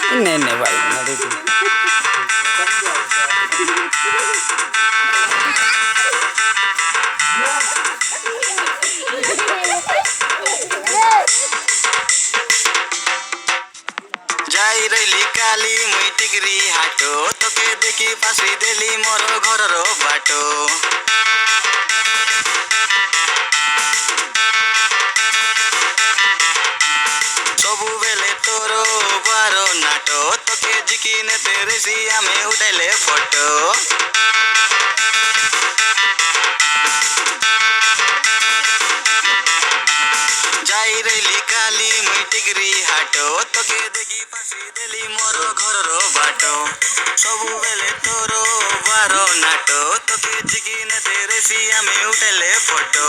नहीं नहीं भाई नदी थी। যাই রইলি কালি মুই টিকরি হাটো তোকে দেখি পাশি দেলি মোর ঘরর বাটো ସବୁବେଳେ ତୋର ବାର ନାଟ তোকে জিকি নেতে রেসি আমি উঠাইলে ফটো যাই রইলি কালি মুই টিকরি হাটো তোকে দেখি পাশি দেলি মোর ঘরর বাটো ସବୁବେଳେ ତୋର ବାର ନାଟ তোকে জিকি নেতে রেসি আমি উঠাইলে photo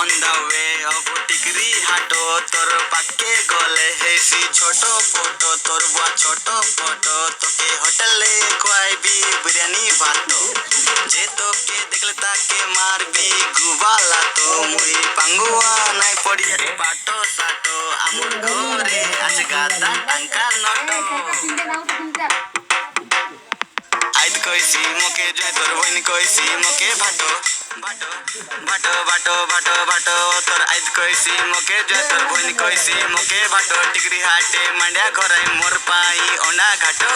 on the way of টিকরি হাটো তোর পাকে গলে হেসি ছোট ফটো তোর বা ছোট ফটো তোকে হোটেলে খোয়াইবি বিরিয়ানি ভাত যে তোকে দেখলে তাকে মারবি গুবালা তো মুই পাঙ্গুয়া নাই পড়ি পাটো সাটো আমুর ঘরে আছে গাদা টাঙ্কার নট আইত কইছি মোকে জয় তোর বইন কইছি মোকে ভাটো ভাটো ভাটো ভাটো ভাটো ভাটো তোর আইত কইছি মোকে জয় তোর বইন কইছি মোকে ভাটো টিকরি হাটে মান্ডা ঘরাই মোর পাই ওনা ঘাটো